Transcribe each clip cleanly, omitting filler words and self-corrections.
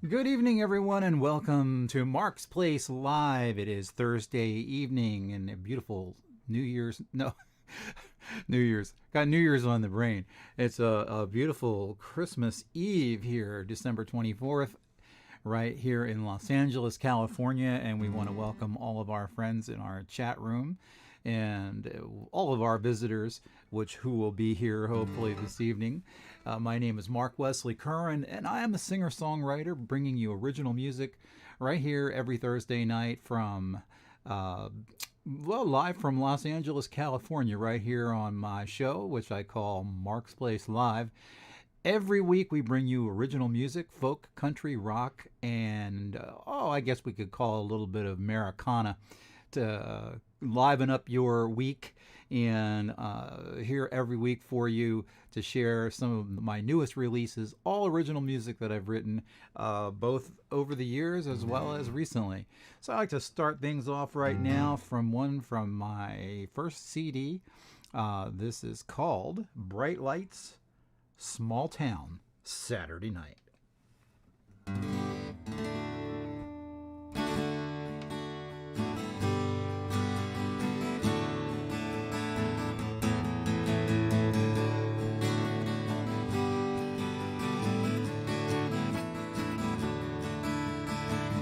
Good evening, everyone, and welcome to Mark's Place Live. It is Thursday evening and a beautiful New Year's. No, New Year's. Got New Year's on the brain. It's a beautiful Christmas Eve here, December 24th, right here in Los Angeles, California. And we want to welcome all of our friends in our chat room and all of our visitors, who will be here hopefully this evening. My name is Mark Wesley Curran, and I am a singer-songwriter bringing you original music right here every Thursday night from, live from Los Angeles, California, right here on my show, which I call Mark's Place Live. Every week we bring you original music, folk, country, rock, and, I guess we could call a little bit of Americana to liven up your week, and here every week for you to share some of my newest releases, all original music that I've written both over the years as well as recently. So I like to start things off right now from one from my first CD. This is called Bright Lights, Small Town, Saturday Night.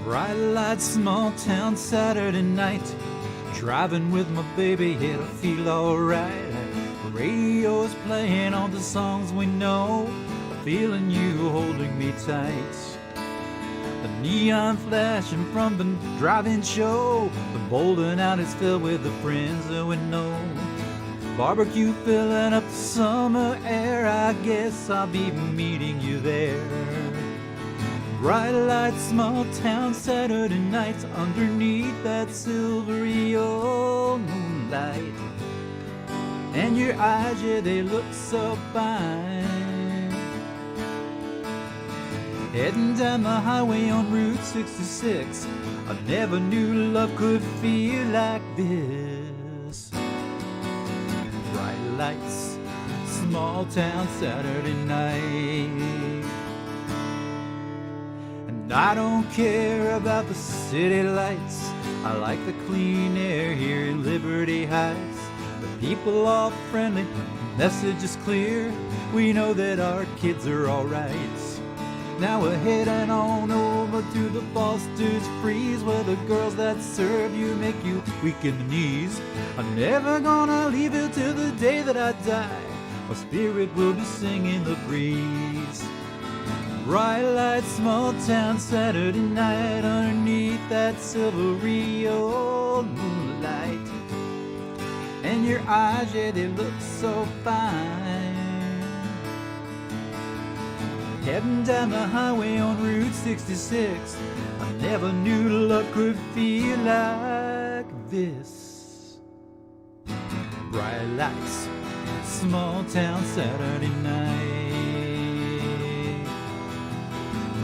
Bright lights, small town, Saturday night. Driving with my baby, it'll feel alright. Radio's playing all the songs we know. Feeling you holding me tight. The neon flashing from the drive-in show. The bowling out is filled with the friends that we know. Barbecue filling up the summer air. I guess I'll be meeting you there. Bright lights, small town, Saturday nights, underneath that silvery old moonlight. And your eyes, yeah, they look so fine. Heading down the highway on Route 66, I never knew love could feel like this. Bright lights, small town, Saturday night. I don't care about the city lights. I like the clean air here in Liberty Heights. The people are friendly, the message is clear. We know that our kids are alright. Now we're heading on over to the Foster's Freeze, where the girls that serve you make you weak in the knees. I'm never gonna leave you till the day that I die. My spirit will be singing the breeze. Bright lights, small town, Saturday night, underneath that silvery old moonlight. And your eyes, yeah, they look so fine. Heading down the highway on Route 66, I never knew love could feel like this. Bright lights, small town, Saturday night.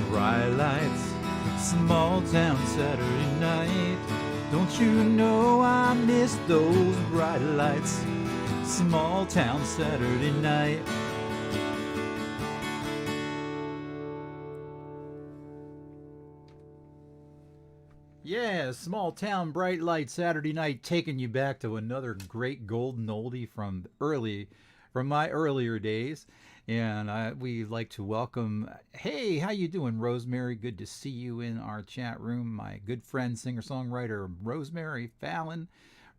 Bright lights, small town, Saturday night. Don't you know I miss those bright lights, small town, Saturday night. Yeah, small town, bright light, Saturday night, taking you back to another great golden oldie from my earlier days. And we like to welcome, hey, how you doing, Rosemary? Good to see you in our chat room. My good friend, singer-songwriter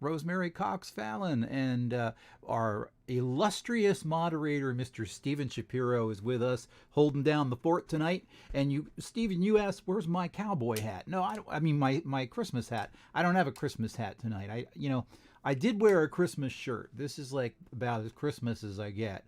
Rosemary Cox Fallon, and our illustrious moderator, Mr. Steven Shapiro, is with us, holding down the fort tonight. And Steven, you asked, where's my cowboy hat? No, I mean my Christmas hat. I don't have a Christmas hat tonight. I did wear a Christmas shirt. This is like about as Christmas as I get.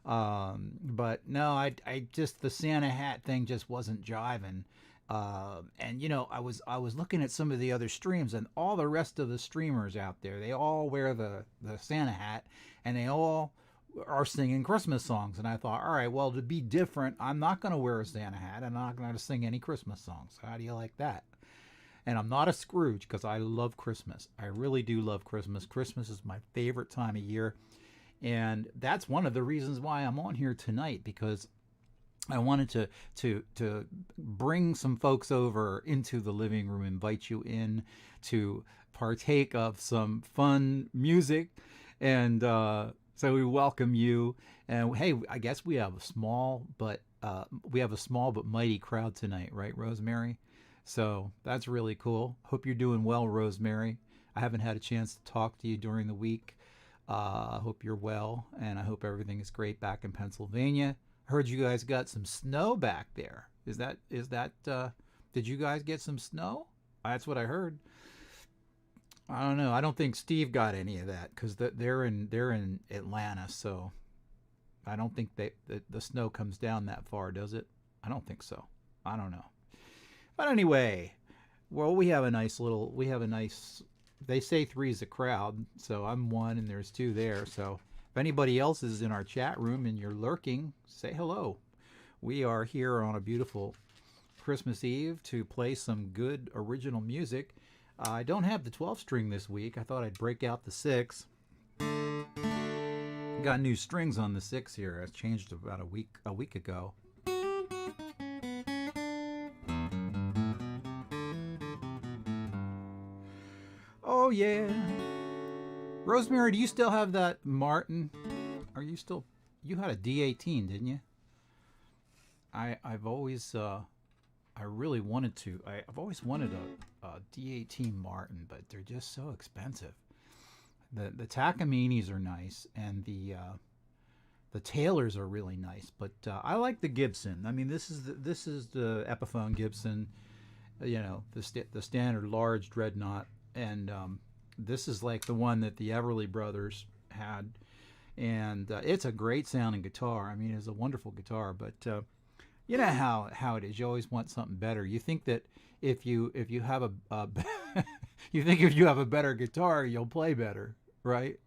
But no, I just, the Santa hat thing just wasn't jiving. And I was looking at some of the other streams, and all the rest of the streamers out there, they all wear the Santa hat, and they all are singing Christmas songs. And I thought, all right, well, to be different, I'm not going to wear a Santa hat. I'm not going to sing any Christmas songs. How do you like that? And I'm not a Scrooge, because I love Christmas. I really do love Christmas. Christmas is my favorite time of year. And that's one of the reasons why I'm on here tonight, because I wanted to bring some folks over into the living room, invite you in to partake of some fun music, and so we welcome you. And hey, I guess we have a small but mighty crowd tonight, right, Rosemary? So that's really cool. Hope you're doing well, Rosemary. I haven't had a chance to talk to you during the week. I hope you're well, and I hope everything is great back in Pennsylvania. I heard you guys got some snow back there. Did you guys get some snow? That's what I heard. I don't know. I don't think Steve got any of that because they're in Atlanta, so I don't think the snow comes down that far, does it? I don't think so. I don't know. But anyway, well, we have a nice. They say three's a crowd, so I'm one and there's two there. So if anybody else is in our chat room and you're lurking, say hello. We are here on a beautiful Christmas Eve to play some good original music. I don't have the 12 string this week. I thought I'd break out the 6. Got new strings on the 6 here. I changed about a week ago. Oh yeah. Rosemary, do you still have that Martin? You had a D18, didn't you? I've always wanted a D18 Martin, but they're just so expensive. The Takamines are nice, and the Taylors are really nice, but I like the Gibson. I mean, this is the Epiphone Gibson, the standard large dreadnought, and this is like the one that the Everly Brothers had, and it's a great sounding guitar. I mean, it's a wonderful guitar, but you know how it is. You always want something better. You think that if you have if you have a better guitar, you'll play better, right?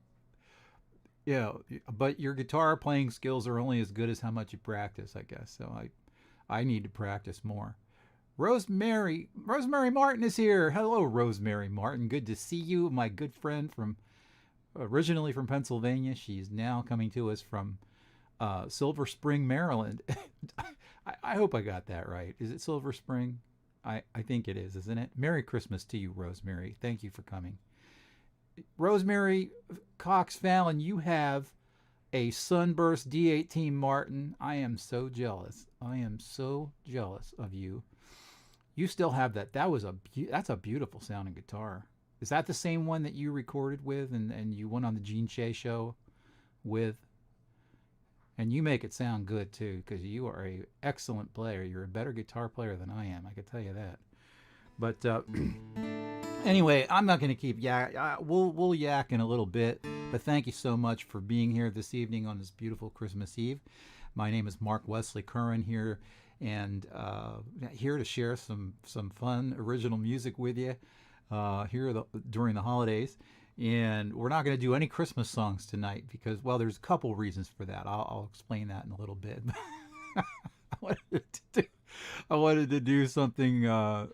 Yeah, but your guitar playing skills are only as good as how much you practice, I guess. So I need to practice more. Rosemary Martin is here. Hello, Rosemary Martin. Good to see you, my good friend originally from Pennsylvania. She's now coming to us from Silver Spring, Maryland. I hope I got that right. Is it Silver Spring? I think it is, isn't it? Merry Christmas to you, Rosemary. Thank you for coming. Rosemary Cox Fallon, you have a Sunburst D18 Martin. I am so jealous. I am so jealous of you. You still have that. That's a beautiful sounding guitar. Is that the same one that you recorded with and you went on the Gene Shea show with? And you make it sound good too, because you are an excellent player. You're a better guitar player than I am. I can tell you that. But anyway, I'm not going to keep we'll yak in a little bit. But thank you so much for being here this evening on this beautiful Christmas Eve. My name is Mark Wesley Curran here, and here to share some fun original music with you during the holidays. And we're not going to do any Christmas songs tonight because, well, there's a couple reasons for that. I'll explain that in a little bit. I wanted to do something a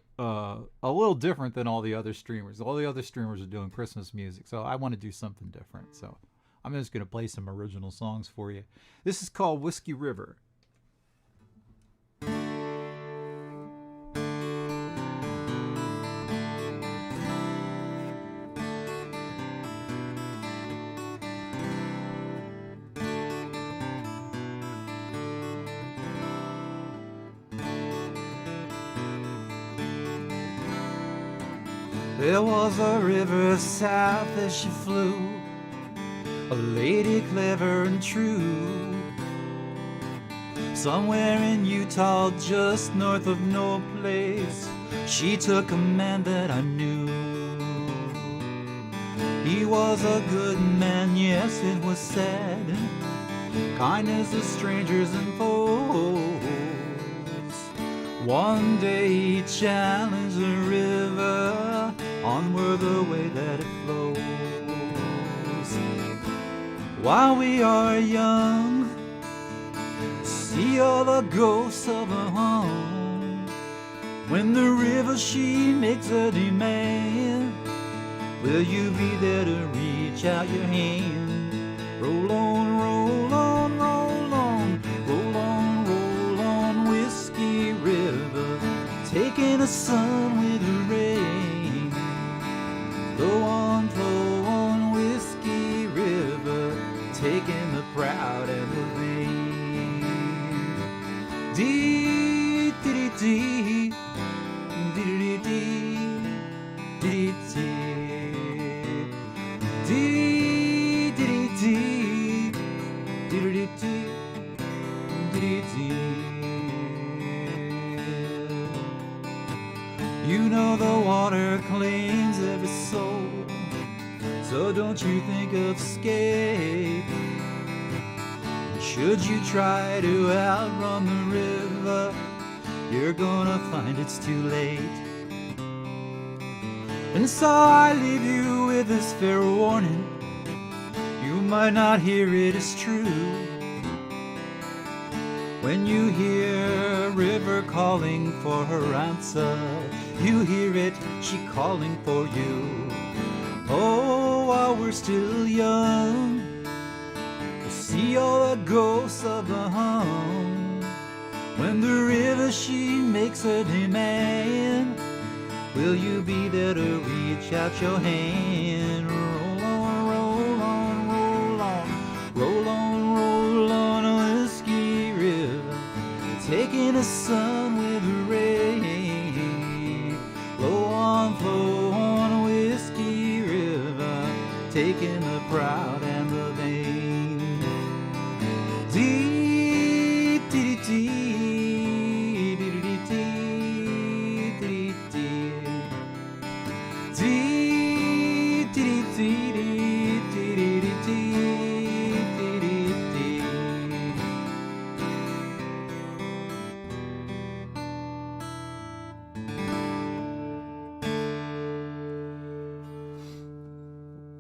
little different than all the other streamers. All the other streamers are doing Christmas music, so I want to do something different. So I'm just going to play some original songs for you. This is called Whiskey River. There was a river south as she flew, a lady clever and true. Somewhere in Utah, just north of no place, she took a man that I knew. He was a good man, yes, it was sad, kindness to strangers and foes. One day he challenged the river, onward the way that it flows. While we are young, see all the ghosts of a home. When the river she makes a demand, will you be there to reach out your hand? Roll on, roll on, roll on, roll on, roll on. taking the sun with the rain. Flow on, Whiskey River, taking the proud and the vain. Dee, dee, dee, dee, dee, dee, dee, dee, dee, dee, dee, dee, dee. You know the water claims every soul, so don't you think of escape. Should you try to outrun the river, you're gonna find it's too late. And so I leave you with this fair warning, you might not hear it as true. When you hear a river calling for her answer, you hear it, she calling for you. Oh, while we're still young, we see all the ghosts of the hum. When the river, she makes her demand, will you be there to reach out your hand? Roll on, roll on, roll on, roll on, roll on, Whiskey River, taking the sun with the rain. Flow on, Whiskey River, taking the proud and the vain. Dee, dee, dee, dee, dee, dee, dee, dee, dee, dee, dee, dee, dee, dee, dee.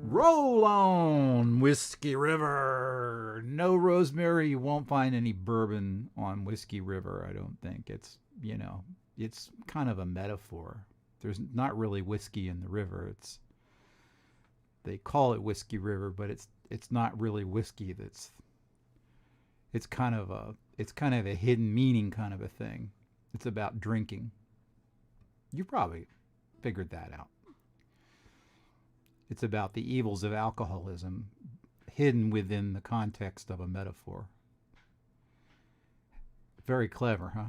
Roll on, Whiskey River. No rosemary. You won't find any bourbon on Whiskey River, I don't think. It's, you know, it's kind of a metaphor. There's not really whiskey in the river. They call it Whiskey River, but it's not really whiskey. It's kind of a hidden meaning kind of a thing. It's about drinking. You probably figured that out. It's about the evils of alcoholism hidden within the context of a metaphor. Very clever, huh?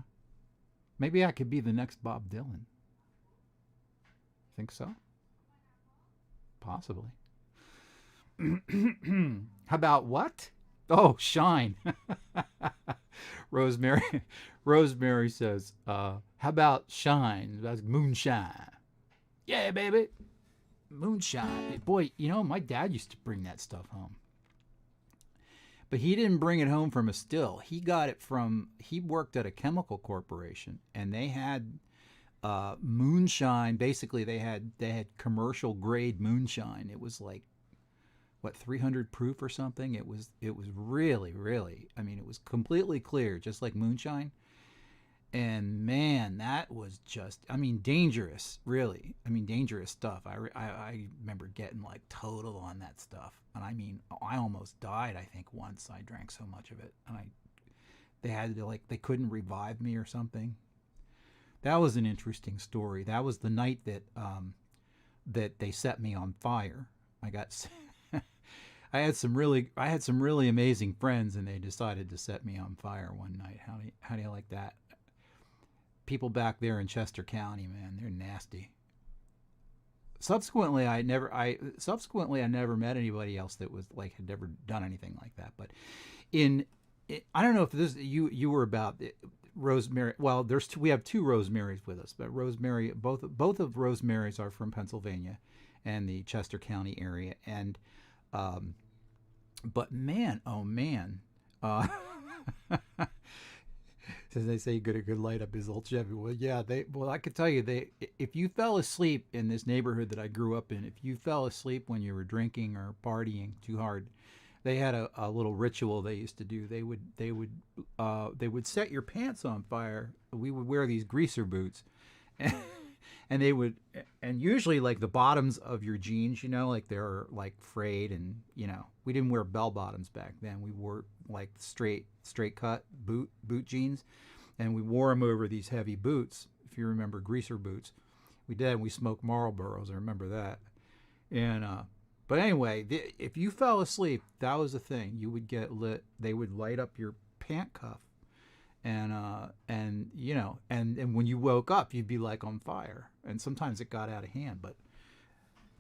Maybe I could be the next Bob Dylan. Think so? Possibly. How about what? Oh, shine. Rosemary says, how about shine? That's moonshine. Yeah, baby. Moonshine. Boy, you know, my dad used to bring that stuff home. But he didn't bring it home from a still. He got it from, he worked at a chemical corporation, and they had moonshine. Basically, they had commercial grade moonshine. It was like, what, 300 proof or something? It was really, really, I mean, it was completely clear, just like moonshine. And man, that was just, I mean, dangerous, really. I mean, dangerous stuff. I remember getting like total on that stuff. And I mean, I almost died, I think, once I drank so much of it. And they had to, like, they couldn't revive me or something. That was an interesting story. That was the night that they set me on fire. I had some really amazing friends, and they decided to set me on fire one night. How do you like that? People back there in Chester County, man, they're nasty. Subsequently, I never met anybody else that was like, had never done anything like that. But I don't know if this you were about Rosemary. Well, we have two Rosemarys with us, but Rosemary, both of Rosemary's are from Pennsylvania and the Chester County area. And but man, oh man, as they say, good light up his old Chevy. Well, yeah, I could tell you, if you fell asleep in this neighborhood that I grew up in, if you fell asleep when you were drinking or partying too hard, they had a little ritual they used to do. They would set your pants on fire. We would wear these greaser boots, and they would, and usually like the bottoms of your jeans, you know, like they're like frayed, and you know, we didn't wear bell bottoms back then. We wore like straight cut boot jeans, and we wore them over these heavy boots. if you remember Greaser Boots. We did. We smoked Marlboros. I remember that. And but anyway, if you fell asleep, that was the thing. You would get lit. They would light up your pant cuff, and you know, and when you woke up, you'd be like on fire. And sometimes it got out of hand. But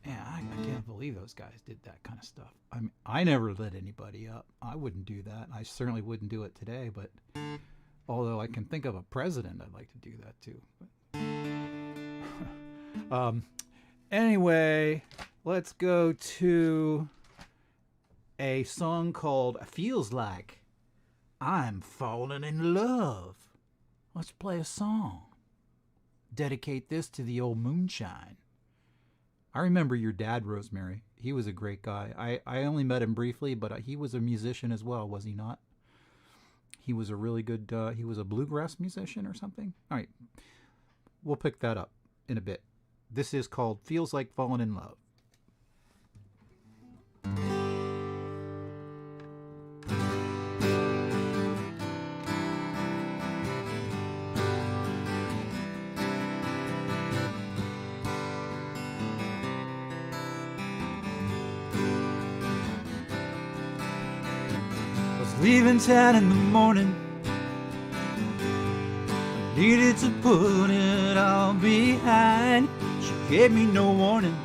man, I can't believe those guys did that kind of stuff. I mean, I never lit anybody up. I wouldn't do that. I certainly wouldn't do it today. But although I can think of a president I'd like to do that too. But, anyway, let's go to a song called Feels Like I'm Falling in Love. Let's play a song. Dedicate this to the old moonshine. I remember your dad, Rosemary. He was a great guy. I only met him briefly, but he was a musician as well, was he not? He was a really good, he was a bluegrass musician or something. All right, we'll pick that up in a bit. This is called Feels Like Falling in Love. Leaving town in the morning, needed to put it all behind. She gave me no warning,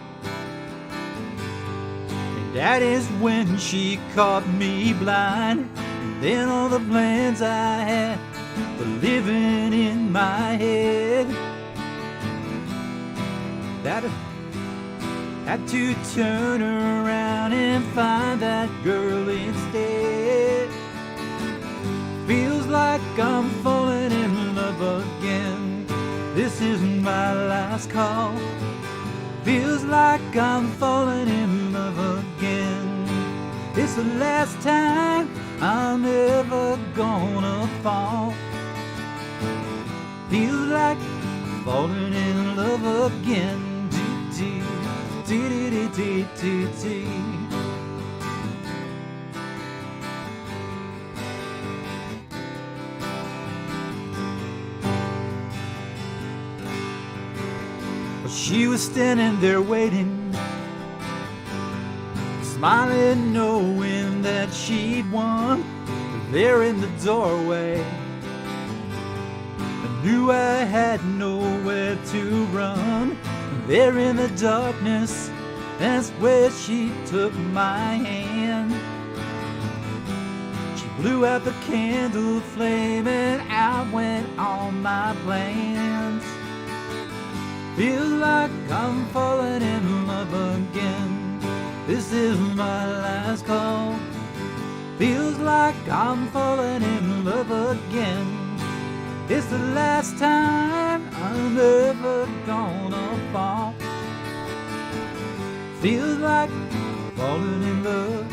and that is when she caught me blind. And then all the plans I had were living in my head, that I had to turn around and find that girl instead. Feels like I'm falling in love again. This is my last call. Feels like I'm falling in love again. It's the last time I'm ever gonna fall. Feels like I'm falling in love again. She was standing there waiting, smiling, knowing that she'd won. There in the doorway, I knew I had nowhere to run. There in the darkness, that's where she took my hand. She blew out the candle flame and out went all my plans. Feels like I'm falling in love again. This is my last call. Feels like I'm falling in love again. It's the last time I'm ever gonna fall. Feels like I'm falling in love.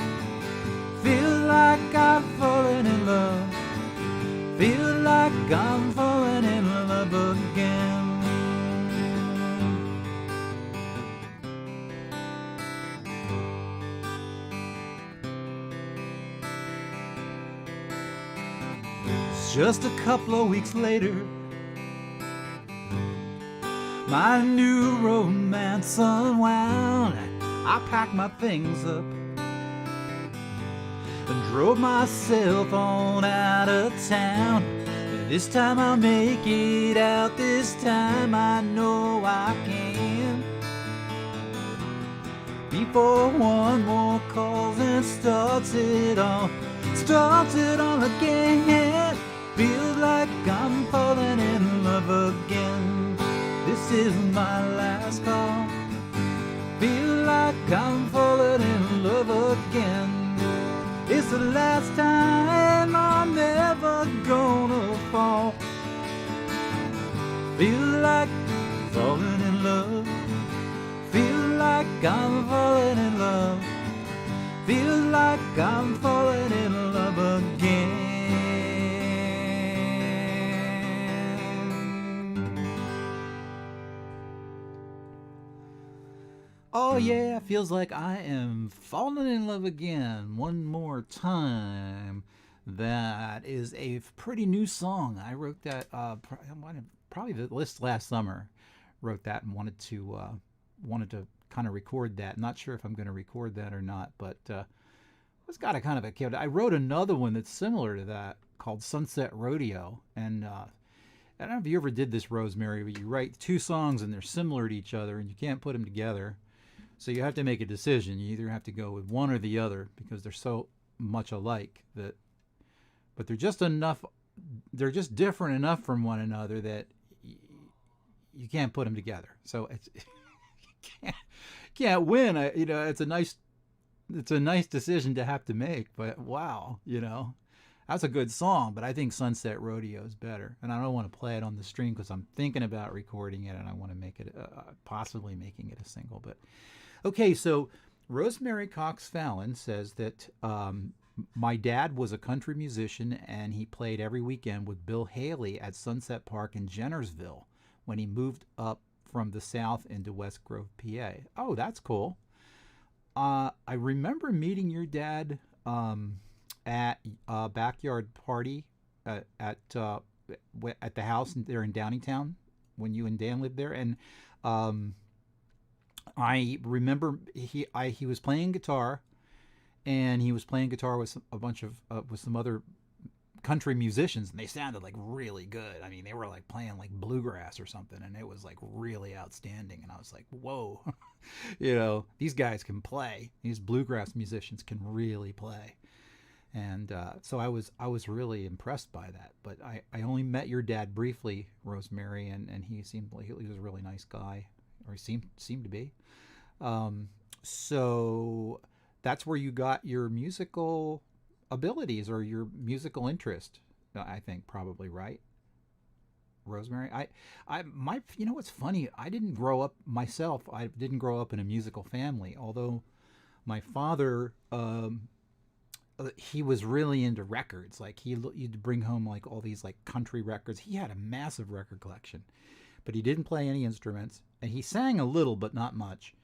Feels like I'm falling in love. Feels like I'm falling in love again. Just a couple of weeks later, my new romance unwound. I packed my things up and drove myself on out of town. And this time I'll make it out, this time I know I can. Before one more calls and starts it all again. Feels like I'm falling in love again. This is my last call. Feel like I'm falling in love again. It's the last time I'm never gonna fall. Feel like I'm falling in love. Feel like I'm falling in love. Feel like I'm falling in love again. Oh yeah, feels like I am falling in love again one more time. That is a pretty new song. I wrote that probably this last summer. Wrote that and wanted to kind of record that. Not sure if I'm going to record that or not, but it's got a kind of a kid. I wrote another one that's similar to that called Sunset Rodeo, and I don't know if you ever did this, Rosemary, but you write two songs and they're similar to each other and you can't put them together. So you have to make a decision. You either have to go with one or the other because they're so much alike but they're just different enough from one another that you can't put them together. So you can't win. It's a nice decision to have to make, but wow, that's a good song, but I think Sunset Rodeo is better. And I don't want to play it on the stream because I'm thinking about recording it and I want to make it, possibly making it a single. But okay, so Rosemary Cox Fallon says that my dad was a country musician and he played every weekend with Bill Haley at Sunset Park in Jennersville when he moved up from the South into West Grove, PA. Oh, that's cool. I remember meeting your dad at a backyard party at the house there in Downingtown when you and Dan lived there, and I remember he was playing guitar, and he was playing guitar with a bunch of with some other country musicians, and they sounded like really good. I mean, they were like playing like bluegrass or something, and it was like really outstanding. And I was like, whoa, these guys can play. These bluegrass musicians can really play. And so I was really impressed by that. But I only met your dad briefly, Rosemary, and he seemed like he was a really nice guy, or he seemed to be. So that's where you got your musical abilities or your musical interest, I think, probably, right, Rosemary? What's funny, I didn't grow up in a musical family, although my father, he was really into records. Like he'd bring home like all these like country records. He had a massive record collection, but he didn't play any instruments, and he sang a little but not much.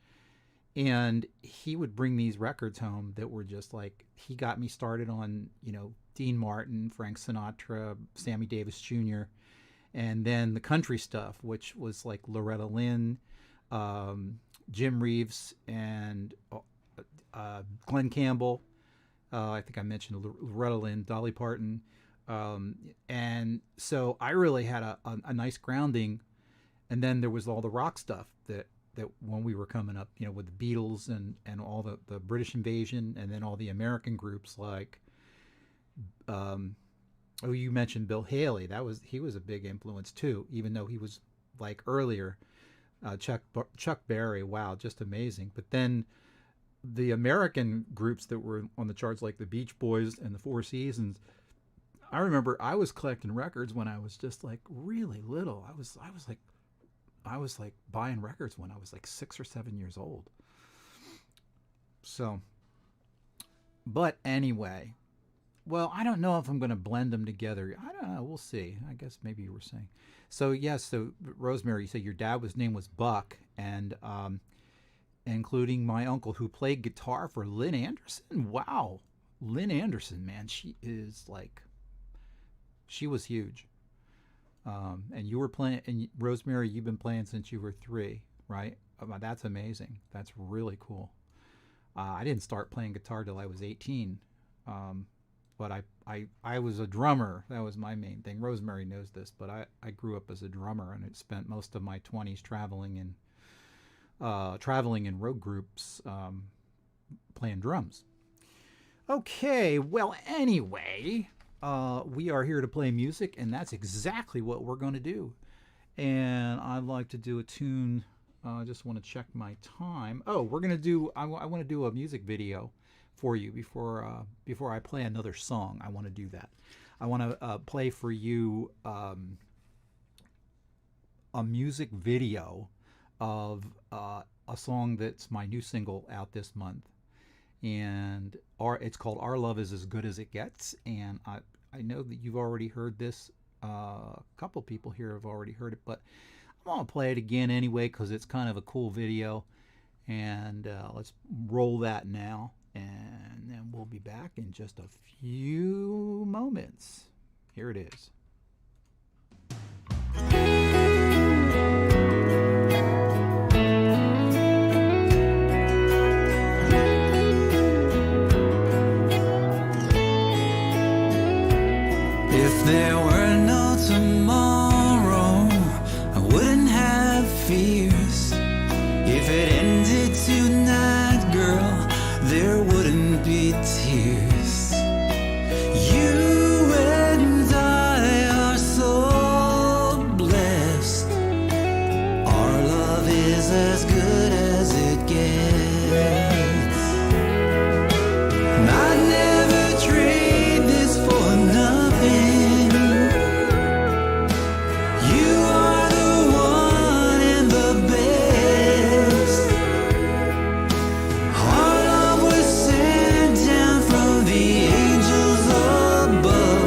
And he would bring these records home that were just like, he got me started on, Dean Martin, Frank Sinatra, Sammy Davis Jr., and then the country stuff, which was like Loretta Lynn, Jim Reeves, and Glenn Campbell. I think I mentioned Loretta Lynn, Dolly Parton. And so I really had a nice grounding. And then there was all the rock stuff that when we were coming up, with the Beatles and all the British invasion, and then all the American groups like, you mentioned Bill Haley. He was a big influence too, even though he was like earlier, Chuck Berry. Wow, just amazing. But then the American groups that were on the charts, like the Beach Boys and the Four Seasons. I remember I was collecting records when I was just like really little. I was like buying records when I was like 6 or 7 years old. So, but anyway, well, I don't know if I'm going to blend them together. I don't know. We'll see. I guess maybe you were saying. So yes. So Rosemary, you said your dad's name was Buck, and including my uncle who played guitar for Lynn Anderson. Wow, Lynn Anderson, man, she was huge. And you were playing, and Rosemary, you've been playing since you were 3, right? That's amazing. That's really cool. I didn't start playing guitar till I was 18, but I was a drummer. That was my main thing. Rosemary knows this, but I grew up as a drummer, and I spent most of my 20s traveling in road groups, playing drums. Okay, well, anyway. We are here to play music, and that's exactly what we're going to do. And I'd like to do a tune. I just want to check my time. Oh, we're going to do, I want to do a music video for you before I play another song. I want to do that. I want to play for you a music video of a song that's my new single out this month. And it's called Our Love Is As Good As It Gets, and I know that you've already heard this. A couple people here have already heard it, but I'm going to play it again anyway because it's kind of a cool video. And let's roll that now, and then we'll be back in just a few moments. Here it is. fears. If it ended tonight, girl, there wouldn't be tears. You and I are so blessed. Our love is as good as it gets. I'd never trade this for nothing. You are the one and the best. Our love was sent down from the angels above.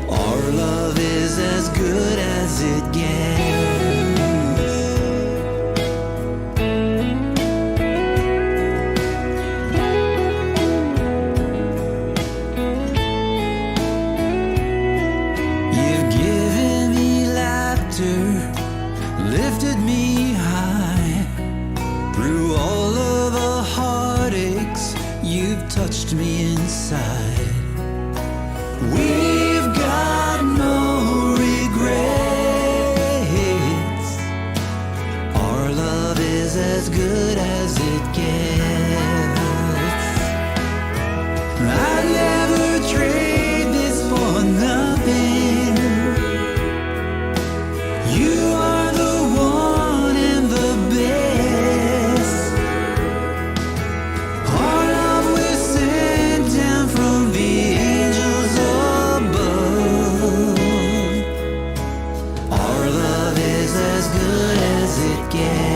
Our love is as good as it gets. You've given me laughter, lifted me high. Through all of the heartaches, you've touched me inside. We've got no regrets. Our love is as good as it gets. I'd never trade this for nothing. You are the one and the best. Our love was sent down from the angels above. Our love is as good as it gets.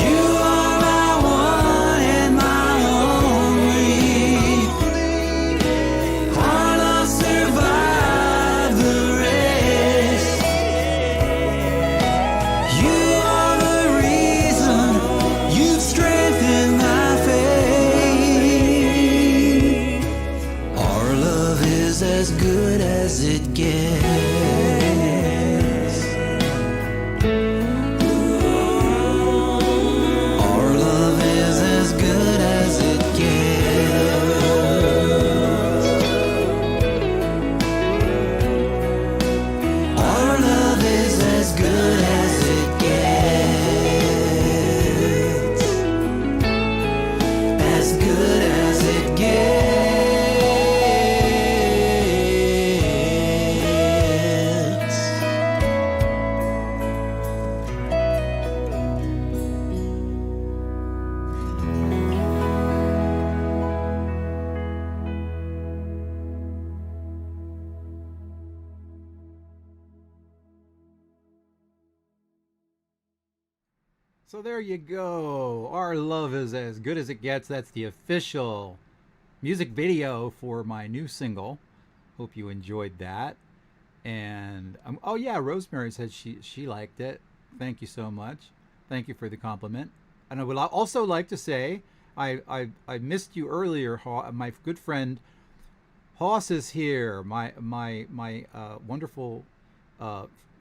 You are my one and my only. Our love survived the rest. You are the reason. You've strengthened my faith. Our love is as good as it gets. Our love is as good as it gets. Our love is as good as it gets. As good as it gets. So there you go. Our love is as good as it gets. That's the official music video for my new single. Hope you enjoyed that. And oh yeah, Rosemary said she liked it. Thank you so much. Thank you for the compliment. And I would also like to say I missed you earlier. My good friend Hoss is here. My wonderful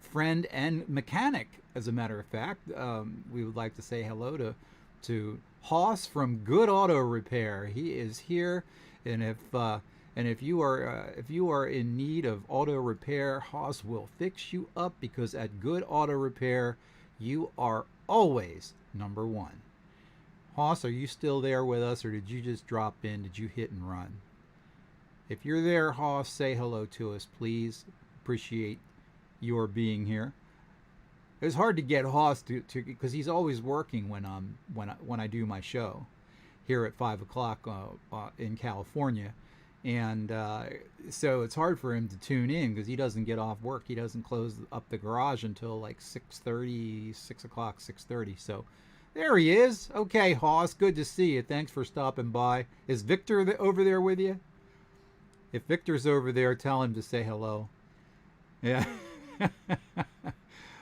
friend and mechanic, as a matter of fact. We would like to say hello to Hoss from Good Auto Repair. He is here, and if you are in need of auto repair, Hoss will fix you up, because at Good Auto Repair you are always number one. Hoss, are you still there with us, or did you just drop in? Did you hit and run? If you're there, Hoss, say hello to us, please. Appreciate your being here. It was hard to get Hoss to because he's always working when I do my show here at 5 o'clock in California, and so it's hard for him to tune in because he doesn't get off work. He doesn't close up the garage until like 6:30, 6 o'clock, 6:30. So there he is. Okay, Hoss, good to see you. Thanks for stopping by. Is Victor over there with you? If Victor's over there, tell him to say hello. Yeah.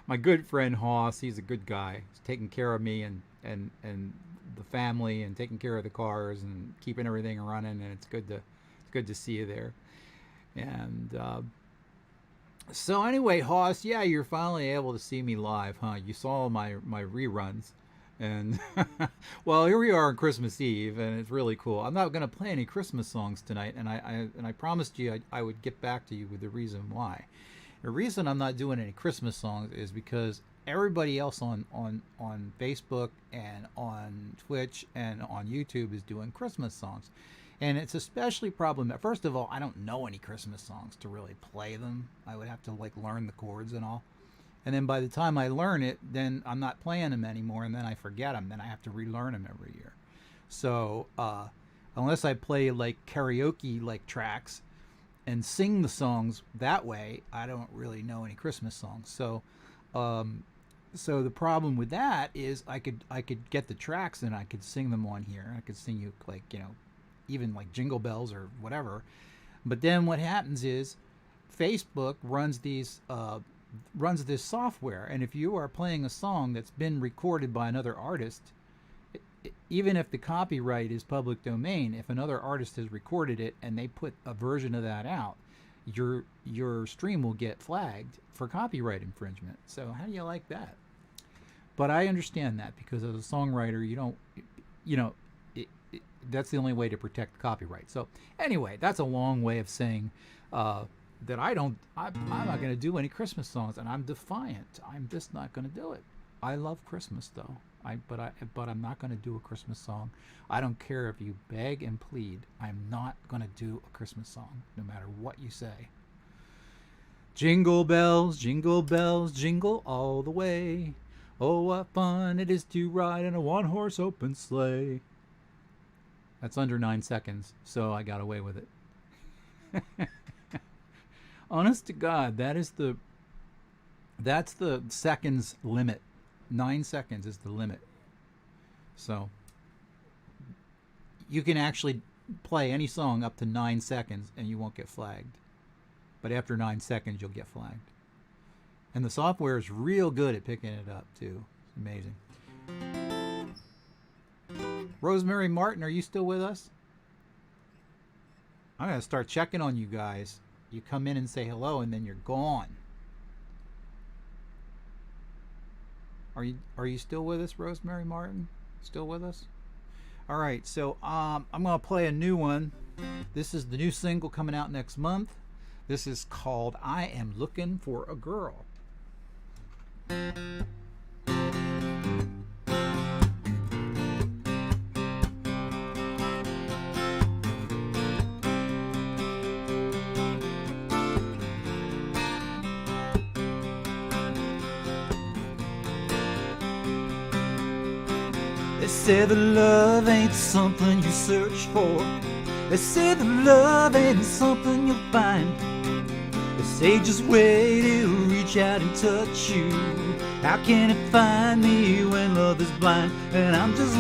my good friend Hoss, he's a good guy. He's taking care of me and the family and taking care of the cars and keeping everything running. And it's good to see you there. And so anyway, Hoss, yeah, you're finally able to see me live, huh? You saw my reruns. And well, here we are on Christmas Eve, and it's really cool. I'm not going to play any Christmas songs tonight, and I promised you I would get back to you with the reason why. The reason I'm not doing any Christmas songs is because everybody else on Facebook and on Twitch and on YouTube is doing Christmas songs. And it's especially problematic. First of all, I don't know any Christmas songs to really play them. I would have to like learn the chords and all. And then by the time I learn it, then I'm not playing them anymore, and then I forget them. Then I have to relearn them every year. So unless I play like karaoke like tracks and sing the songs that way, I don't really know any Christmas songs. So so the problem with that is I could get the tracks and I could sing them on here. I could sing you like, you know, even like Jingle Bells or whatever. But then what happens is Facebook runs these runs this software, and if you are playing a song that's been recorded by another artist, even if the copyright is public domain, if another artist has recorded it and they put a version of that out, your stream will get flagged for copyright infringement. So how do you like that? But I understand that, because as a songwriter, you don't, you know, that's the only way to protect the copyright. So anyway, that's a long way of saying that I'm not going to do any Christmas songs, and I'm defiant. I'm just not going to do it. I love Christmas though. But I'm not going to do a Christmas song. I don't care if you beg and plead. I'm not going to do a Christmas song, no matter what you say. Jingle bells, jingle all the way. Oh, what fun it is to ride in a one-horse open sleigh. That's under 9 seconds, so I got away with it. Honest to God, that's the seconds limit. 9 seconds is the limit. So you can actually play any song up to 9 seconds and you won't get flagged. But after 9 seconds, you'll get flagged. And the software is real good at picking it up too. It's amazing. Rosemary Martin, are you still with us? I'm going to start checking on you guys. You come in and say hello, and then you're gone. Are you still with us, Rosemary Martin? Still with us? All right, so I'm going to play a new one. This is the new single coming out next month. This is called I Am Looking for a Girl. They say that love ain't something you search for. They say that love ain't something you'll find. They say just wait, it'll reach out and touch you. How can it find me when love is blind? And I'm just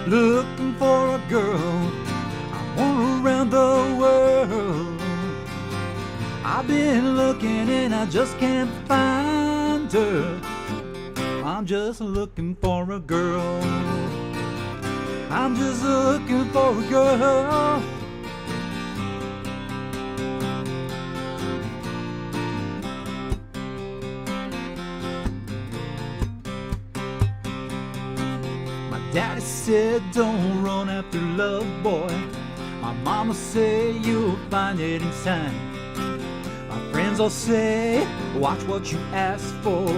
looking for a girl. I want her around the world. I've been looking and I just can't find her. I'm just looking for a girl. I'm just looking for a girl. My daddy said don't run after love, boy. My mama said you'll find it in time. My friends all say watch what you ask for.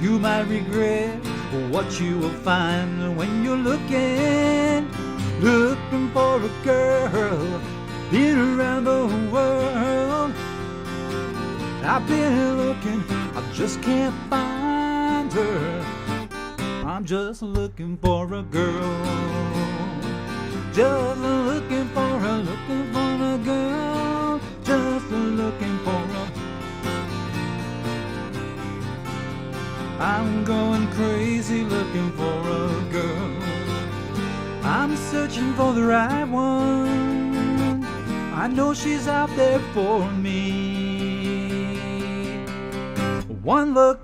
You might regret what you will find when you're looking for a girl. Been around the world. I've been looking, I just can't find her. I'm just looking for a girl. Just looking for a girl. Just looking for a. I'm going crazy looking for a girl. I'm searching for the right one. I know she's out there for me. One look,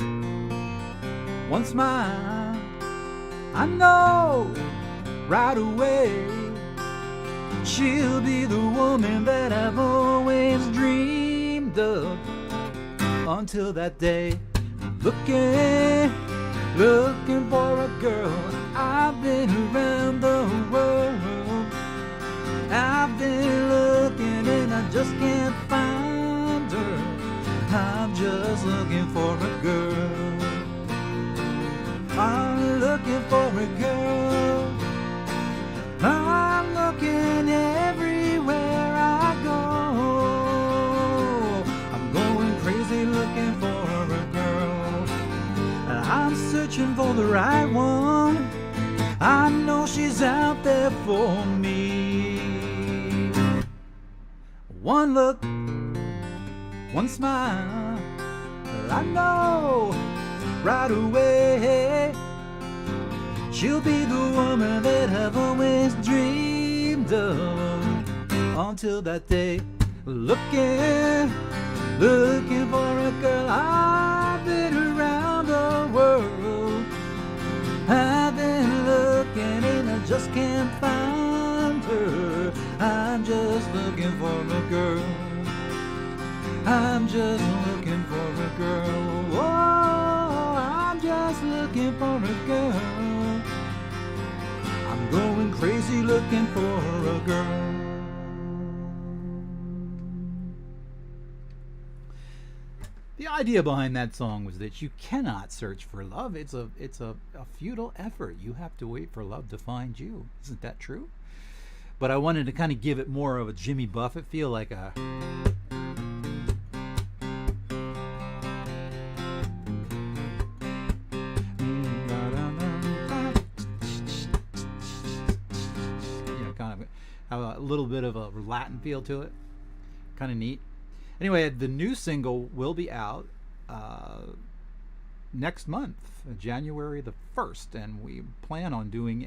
one smile, I know right away she'll be the woman that I've always dreamed of. Until that day, looking for a girl. I've been around the world, I've been looking and I just can't find her. I'm just looking for a girl. I'm looking for a girl. I'm looking everywhere I go. I'm going crazy looking for a girl. I'm searching for the right one. I know she's out there for me. One look, one smile, I know right away she'll be the woman that I've always dreamed of. Until that day, looking for a girl. I've been around the world, I've been looking and I just can't find her. I'm just looking for a girl. I'm just looking for a girl. Oh, I'm just looking for a girl. I'm going crazy looking for a girl. The idea behind that song was that you cannot search for love. It's a futile effort. You have to wait for love to find you. Isn't that true? But I wanted to kind of give it more of a Jimmy Buffett feel, like a have a little bit of a Latin feel to it. Kind of neat. Anyway, the new single will be out next month, January the 1st, and we plan on doing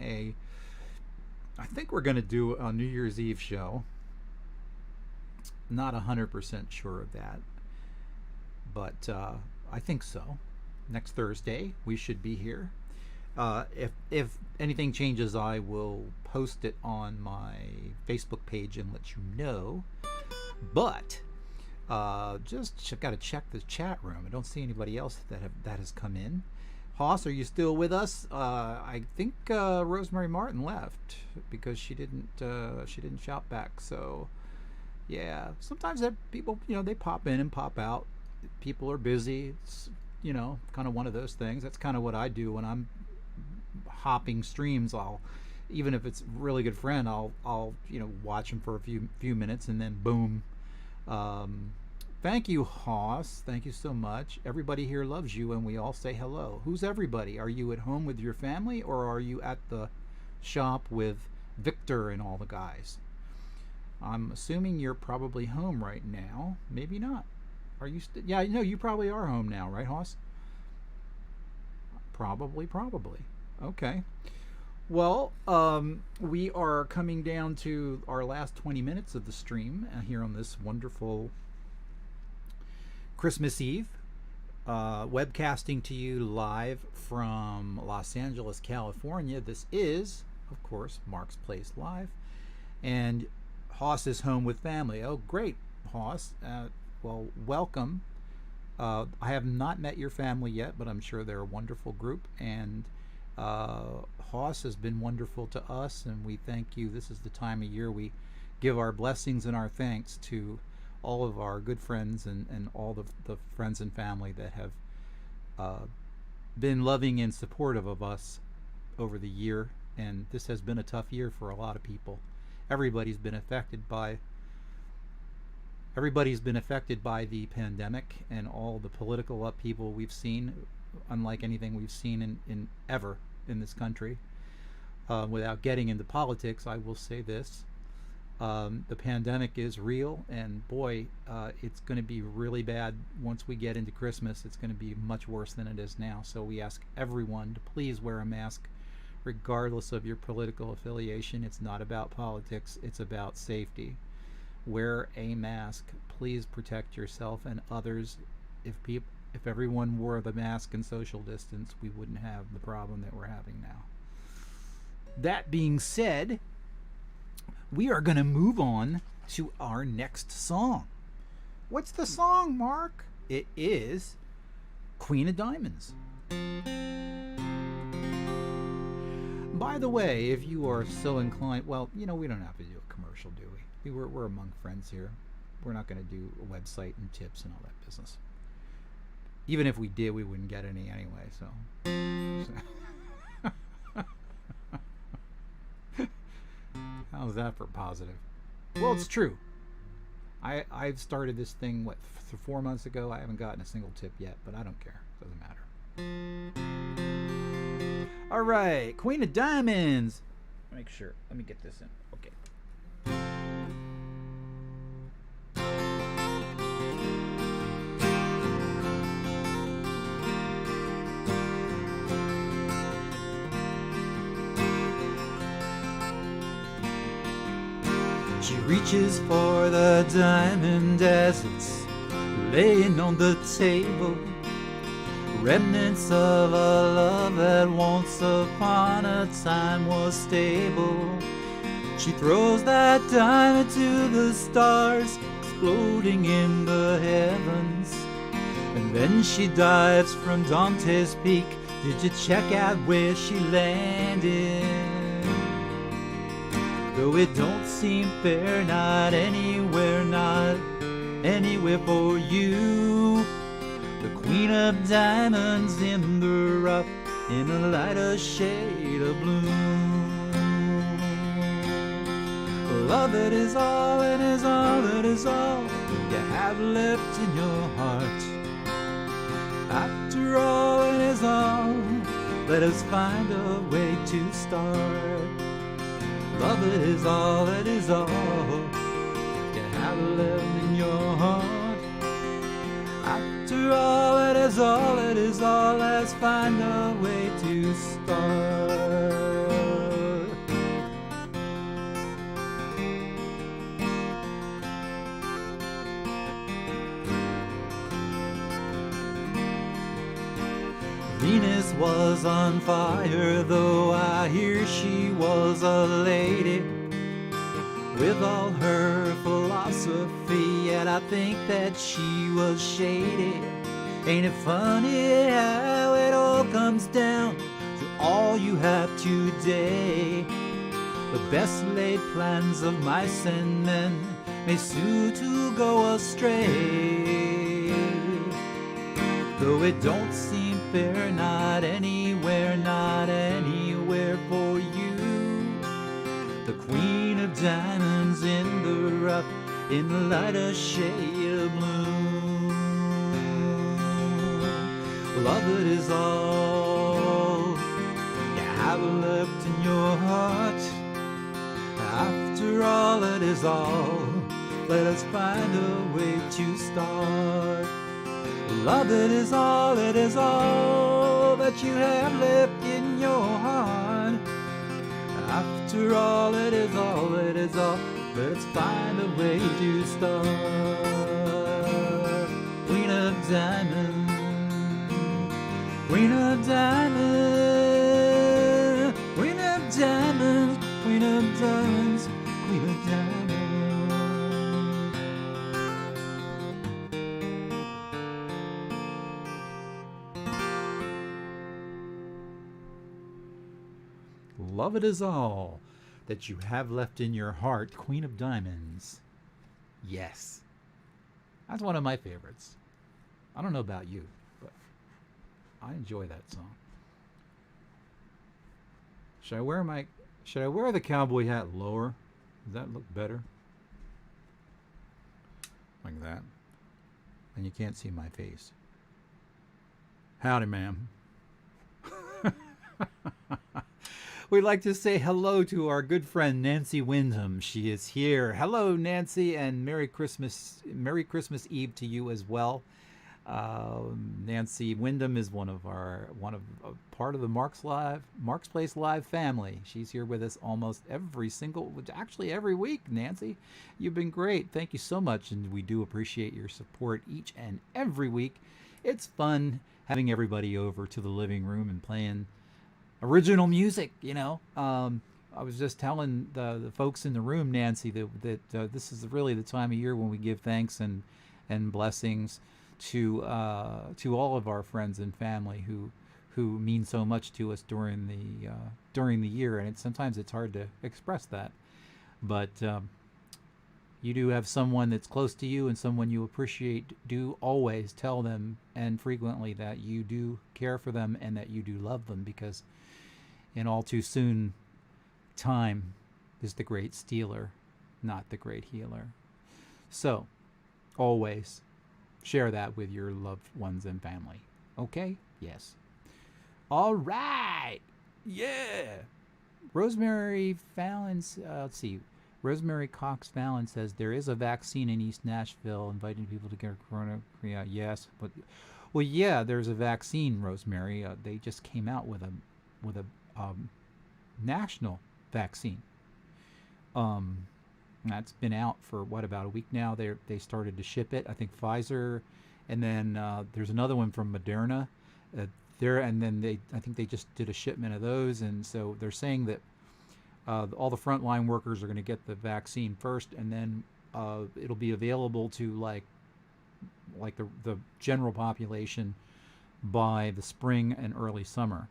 I think we're going to do a New Year's Eve show. Not 100% sure of that, but I think so. Next Thursday, we should be here. If anything changes, I will post it on my Facebook page and let you know. But just got to check the chat room. I don't see anybody else that has come in. Hoss, are you still with us? I think Rosemary Martin left because she didn't shout back. So yeah, sometimes people, they pop in and pop out. People are busy. It's kind of one of those things. That's kind of what I do when I'm hopping streams. Even if it's a really good friend, I'll watch him for a few minutes and then boom. Thank you, Hoss. Thank you so much. Everybody here loves you, and we all say hello. Who's everybody? Are you at home with your family, or are you at the shop with Victor and all the guys? I'm assuming you're probably home right now. Maybe not. Are you? Yeah, you probably are home now, right, Hoss? Probably. Okay. Well, we are coming down to our last 20 minutes of the stream here on this wonderful Christmas Eve, webcasting to you live from Los Angeles, California. This is, of course, Mark's Place Live, and Hoss is home with family. Oh, great, Hoss. Well, welcome. I have not met your family yet, but I'm sure they're a wonderful group, and Hoss has been wonderful to us, and we thank you. This is the time of year we give our blessings and our thanks to all of our good friends and all the friends and family that have been loving and supportive of us over the year. And this has been a tough year for a lot of people. Everybody's been affected by the pandemic and all the political upheaval we've seen, unlike anything we've seen in ever in this country. Without getting into politics, I will say this. The pandemic is real, and boy, it's going to be really bad once we get into Christmas. It's going to be much worse than it is now. So we ask everyone to please wear a mask regardless of your political affiliation. It's not about politics, it's about safety. Wear a mask. Please protect yourself and others. If everyone wore the mask and social distance, we wouldn't have the problem that we're having now. That being said, we are going to move on to our next song. What's the song, Mark? It is Queen of Diamonds. By the way, if you are so inclined, well, we don't have to do a commercial, do we? We're among friends here. We're not going to do a website and tips and all that business. Even if we did, we wouldn't get any anyway, so. How's that for positive? Well, it's true. I've started this thing, 4 months ago. I haven't gotten a single tip yet, but I don't care. Doesn't matter. All right, Queen of Diamonds. Make sure. Let me get this in. Okay. She reaches for the diamond as it's laying on the table. Remnants of a love that once upon a time was stable. She throws that diamond to the stars, exploding in the heavens. And then she dives from Dante's Peak. Did you check out where she landed? Though it don't seem fair, not anywhere for you. The Queen of Diamonds in the rough, in a lighter shade of blue. Love, it is all, it is all, it is all you have left in your heart. After all, it is all, let us find a way to start. Love, it is all, it is all you have left in your heart. After all, it is all, it is all, let's find a way to start. Venus was on fire, though I hear she was a lady. With all her philosophy, yet I think that she was shady. Ain't it funny how it all comes down to all you have today? The best laid plans of mice and men may soon to go astray. Though it don't seem fair, not anywhere for you. The Queen of Diamonds in the rough, in the lighter shade of blue. Love, it is all you have left in your heart. After all, it is all, let us find a way to start. Love, it is all that you have left in your heart. After all, it is all, let's find a way to start. Queen of Diamonds, Queen of Diamonds, Queen of Diamonds, Queen of Diamonds, Queen of Diamonds. Love, it is all that you have left in your heart, Queen of Diamonds. Yes. That's one of my favorites. I don't know about you, but I enjoy that song. Should I wear the cowboy hat lower? Does that look better? Like that. And you can't see my face. Howdy, ma'am. We'd like to say hello to our good friend Nancy Wyndham. She is here. Hello, Nancy, and Merry Christmas Eve to you as well. Nancy Wyndham is part of the Mark's Place Live family. She's here with us almost every week. Nancy, you've been great. Thank you so much, and we do appreciate your support each and every week. it's fun having everybody over to the living room and playing original music. I was just telling the folks in the room, Nancy, that this is really the time of year when we give thanks and blessings to all of our friends and family who mean so much to us during the year, and sometimes it's hard to express that, but you do have someone that's close to you and someone you appreciate. Do always tell them, and frequently, that you do care for them and that you do love them, because in all too soon, time is the great stealer, not the great healer. So, always share that with your loved ones and family. Okay? Yes. All right. Yeah. Rosemary Fallon's, let's see. Rosemary Cox Fallon says there is a vaccine in East Nashville inviting people to get corona. Yeah, yes, but well, yeah, there's a vaccine, Rosemary. They just came out with a national vaccine. That's been out for about a week now. They started to ship it. I think Pfizer, and then there's another one from Moderna. And then I think they just did a shipment of those, and so they're saying that all the frontline workers are going to get the vaccine first, and then it'll be available to like the general population by the spring and early summer.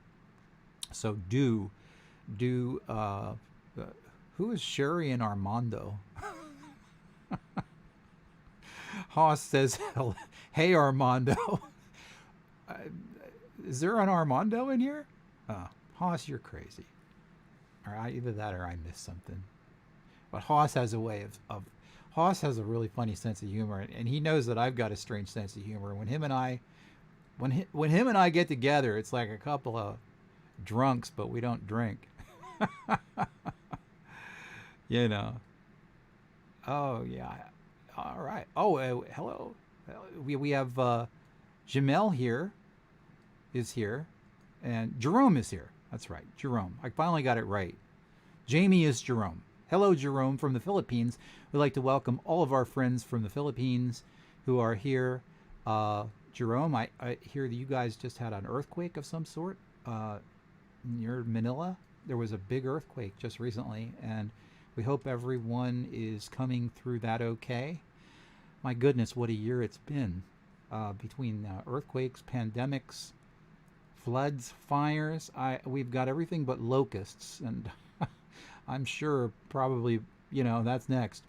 So who is Sherry and Armando? Haas says, "Hey Armando." Is there an Armando in here? Haas, you're crazy. Or either that or I missed something. But Haas has a way of Haas has a really funny sense of humor, and he knows that I've got a strange sense of humor. When him and I get together, it's like a couple of drunks, but we don't drink. Oh yeah. All right. Oh, hello. We have Jamel here. Is here, and Jerome is here. That's right, Jerome. I finally got it right. Jamie is Jerome. Hello, Jerome from the Philippines. We'd like to welcome all of our friends from the Philippines who are here. Jerome, I hear that you guys just had an earthquake of some sort near Manila. There was a big earthquake just recently, and we hope everyone is coming through that okay. My goodness, what a year it's been, between earthquakes, pandemics, floods, fires. We've got everything but locusts, and I'm sure probably that's next.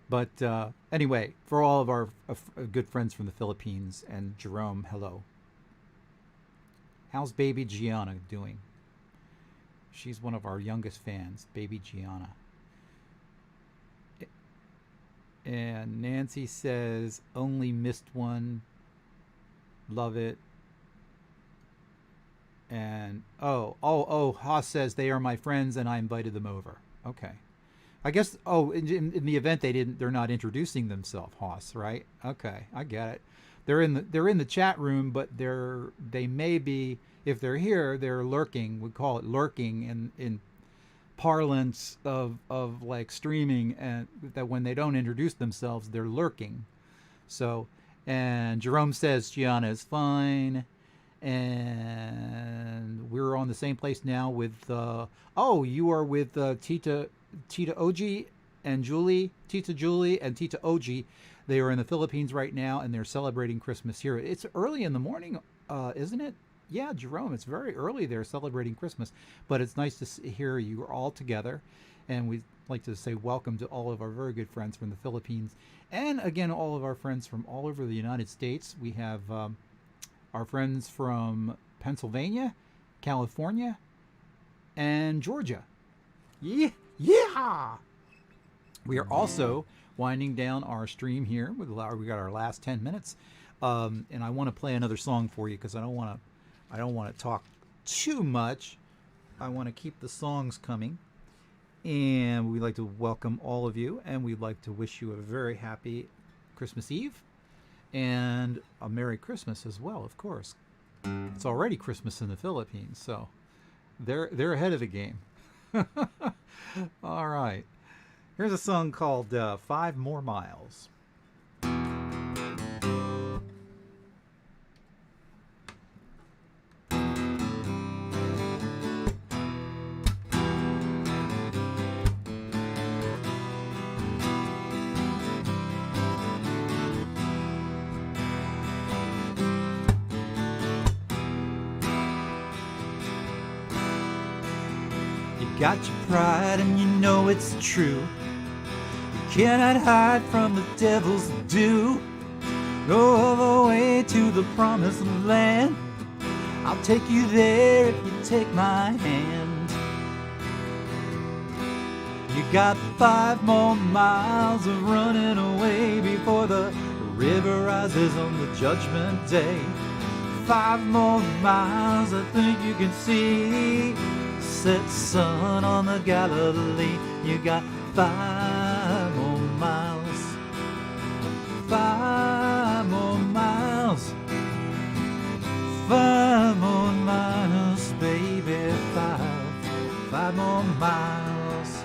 But anyway, for all of our good friends from the Philippines, and Jerome, hello. How's baby Gianna doing? She's one of our youngest fans, baby Gianna. And Nancy says, only missed one. Love it. And Haas says they are my friends and I invited them over. Okay. I guess in the event they're not introducing themselves, Haas, right? Okay, I get it. They're in the chat room, but they may be, if they're here, they're lurking. We call it lurking in parlance of like streaming, and that when they don't introduce themselves, they're lurking. So, and Jerome says Gianna is fine, and we're on the same place now with you are with Tita Oji and Julie, Tita Julie and Tita Oji. They are in the Philippines right now, and they're celebrating Christmas here. It's early in the morning, isn't it? Yeah, Jerome, it's very early there celebrating Christmas, but it's nice to hear you are all together, and we'd like to say welcome to all of our very good friends from the Philippines, and again, all of our friends from all over the United States. We have our friends from Pennsylvania, California, and Georgia. Yeah! We are also winding down our stream here. We got our last 10 minutes, and I want to play another song for you because I don't want to talk too much. I want to keep the songs coming, and we'd like to welcome all of you, and we'd like to wish you a very happy Christmas Eve and a Merry Christmas as well. Of course, it's already Christmas in the Philippines, so they're ahead of the game. All right, here's a song called 5 More Miles. got your pride and you know it's true. You cannot hide from the devil's due. Go all the way to the promised land. I'll take you there if you take my hand. You got 5 more miles of running away before the river rises on the judgment day. 5 more miles, I think you can see. Set sun on the Galilee. You got 5 more miles. 5 more miles. 5 more miles, baby. 5 more miles.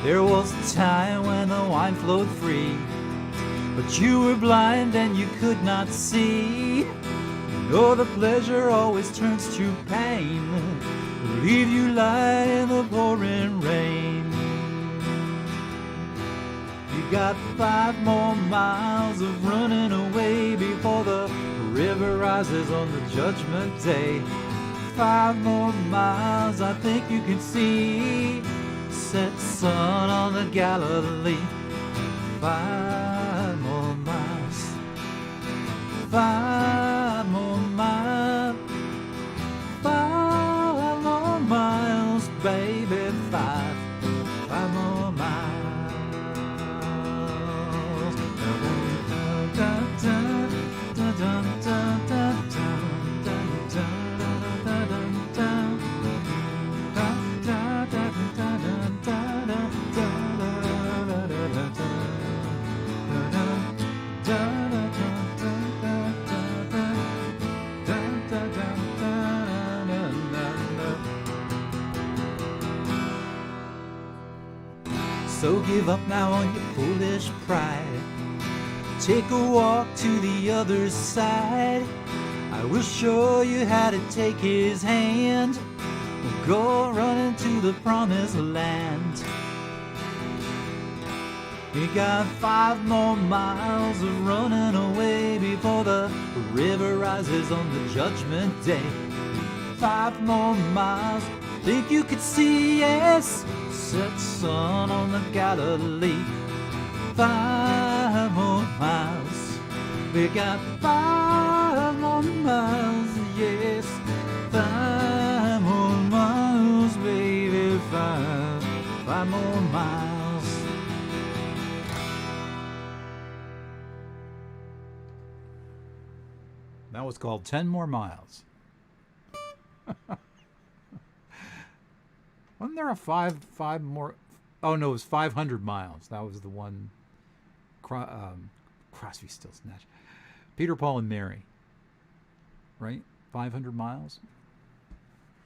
There was a time when the wine flowed free, but you were blind and you could not see. You know the pleasure always turns to pain, leave you lying in the pouring rain. You got 5 more miles of running away before the river rises on the judgment day. 5 more miles, I think you can see. Set sun on the Galilee. 5 more miles. 5 more miles. 5 more miles, baby. 5 more miles. So give up now on your foolish pride. Take a walk to the other side. I will show you how to take his hand. We'll go running to the promised land. You got 5 more miles of running away before the river rises on the judgment day. 5 more miles, think you could see, yes. Set sun on the Galilee. 5 more miles. We got 5 more miles, yes. 5 more miles, baby. 5 more miles. That was called 10 More Miles. Wasn't there a five more? Oh no, it was 500 miles. That was the one. Crosby, Stills, Nash, Peter, Paul, and Mary. Right, 500 miles.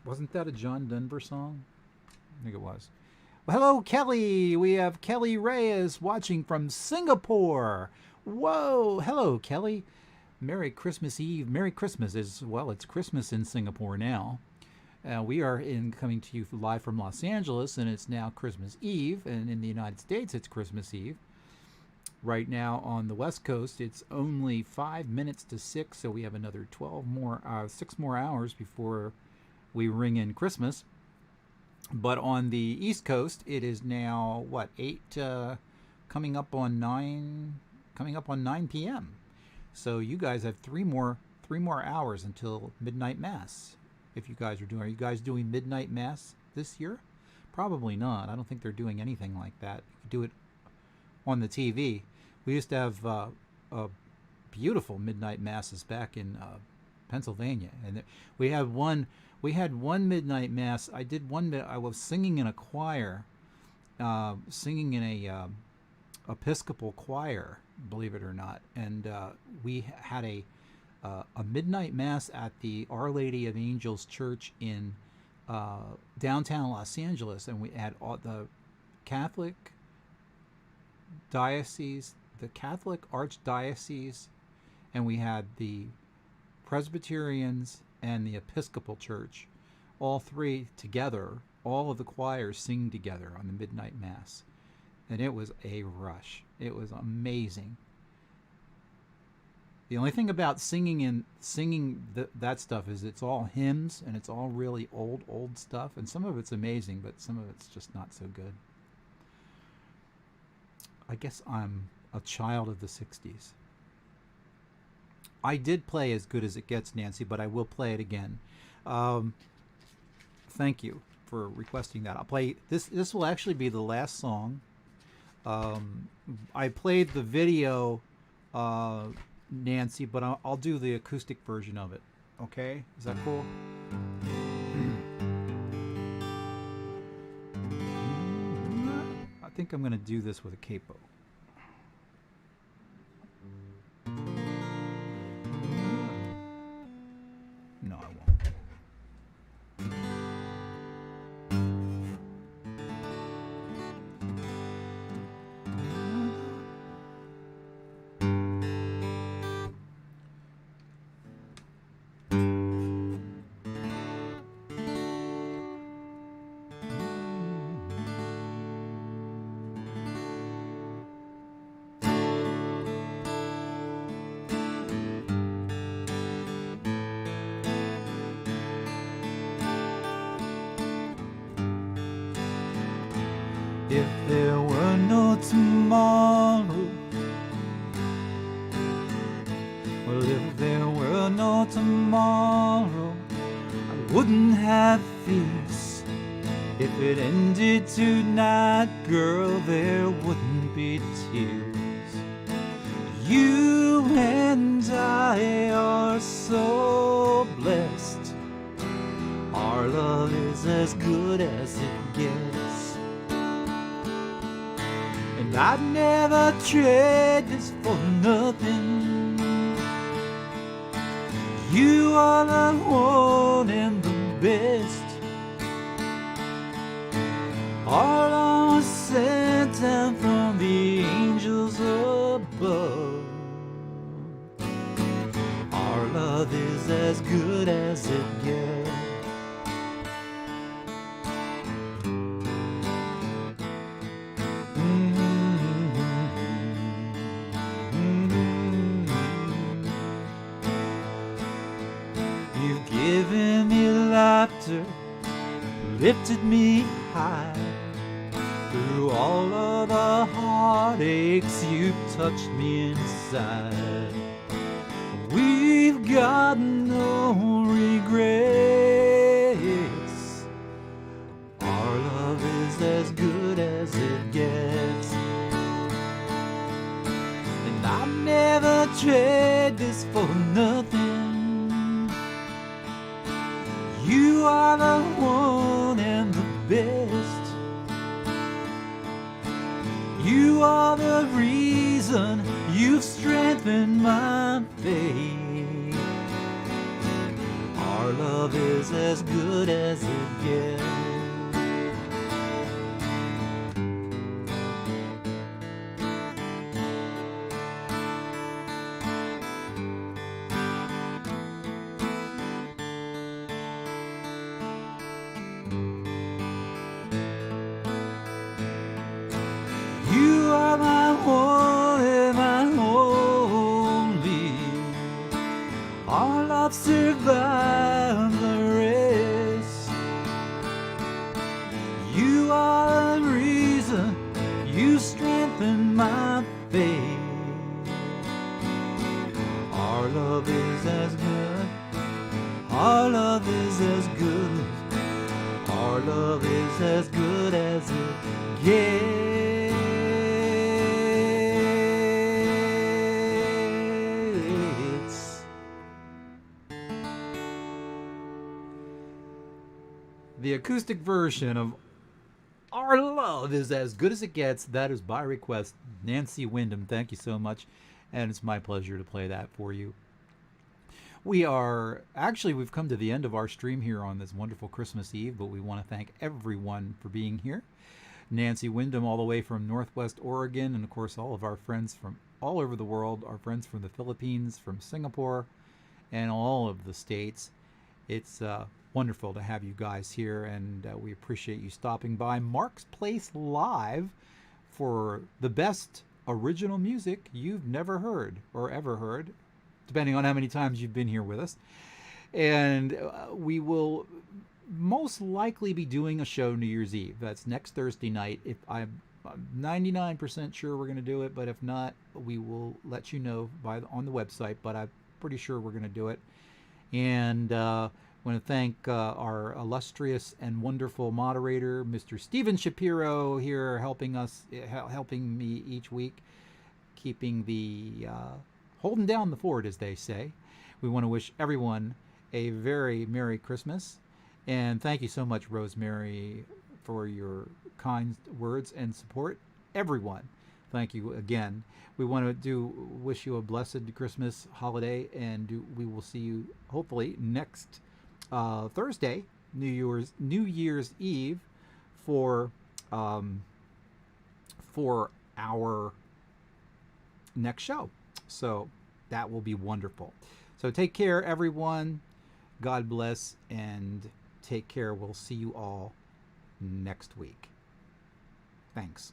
Wasn't that a John Denver song? I think it was. Well, hello, Kelly. We have Kelly Reyes watching from Singapore. Whoa, hello, Kelly. Merry Christmas Eve. Merry Christmas as well. It's Christmas in Singapore now. We are coming to you live from Los Angeles, and it's now Christmas Eve. And in the United States, it's Christmas Eve. Right now on the West Coast, it's only 5 minutes to 6, so we have another 6 more hours before we ring in Christmas. But on the East Coast, it is now 8, coming up on 9 p.m. So you guys have 3 more hours until midnight mass. If you guys are you guys doing midnight mass this year? Probably not. I don't think they're doing anything like that. You do it on the TV. We used to have beautiful midnight masses back in Pennsylvania, and we had one midnight mass. I was singing in a choir, singing in a Episcopal choir, believe it or not, and we had a midnight mass at the Our Lady of Angels Church in downtown Los Angeles, and we had all the Catholic diocese, the Catholic Archdiocese, and we had the Presbyterians and the Episcopal Church, all 3 together, all of the choirs sing together on the midnight mass. And it was a rush. It was amazing. The only thing about singing that stuff is it's all hymns and it's all really old stuff, and some of it's amazing, but some of it's just not so good. I guess I'm a child of the 60s. I did play As Good As It Gets, Nancy, but I will play it again. Thank you for requesting that. I'll play this. This will actually be the last song. I played the video, Nancy, but I'll do the acoustic version of it. Okay? Is that cool? I think I'm going to do this with a capo. No, I won't. If there were no tomorrow, well, if there were no tomorrow, I wouldn't have fears. If it ended tonight, girl, there wouldn't be tears. You and I are so blessed. Our love is as good as it gets. And I'd never trade this for nothing. You are the one and the best. Our love was sent down from the angels above. Our love is as good as it gets. Lifted me high through all of the heartaches. You touched me inside. We've got no regrets. Our love is as good as it gets. And I'd never trade this for nothing. You are the one and the best. You are the reason. You've strengthened my faith. Our love is as good as it gets. Survive the race. You are the reason. You strengthen my faith. Our love is as good. Our love is as good. Our love is as good as it gets. The acoustic version of Our Love is as Good as It Gets. That is by request. Nancy Wyndham, thank you so much. And it's my pleasure to play that for you. We've come to the end of our stream here on this wonderful Christmas Eve, but we want to thank everyone for being here. Nancy Wyndham all the way from Northwest Oregon, and of course all of our friends from all over the world, our friends from the Philippines, from Singapore, and all of the states. It's wonderful to have you guys here, and we appreciate you stopping by Mark's Place Live for the best original music you've never heard or ever heard. depending on how many times you've been here with us. And we will most likely be doing a show New Year's Eve. That's next Thursday night. If I'm 99% sure we're going to do it, but if not, we will let you know on the website. But I'm pretty sure we're going to do it. And I want to thank our illustrious and wonderful moderator, Mr. Steven Shapiro, here helping me each week, keeping the holding down the fort, as they say. We want to wish everyone a very Merry Christmas, and thank you so much, Rosemary, for your kind words and support. Everyone, thank you again. We want to wish you a blessed Christmas holiday, and we will see you hopefully next Thursday, New Year's Eve, for our next show. So that will be wonderful. So take care, everyone. God bless, and take care. We'll see you all next week. Thanks.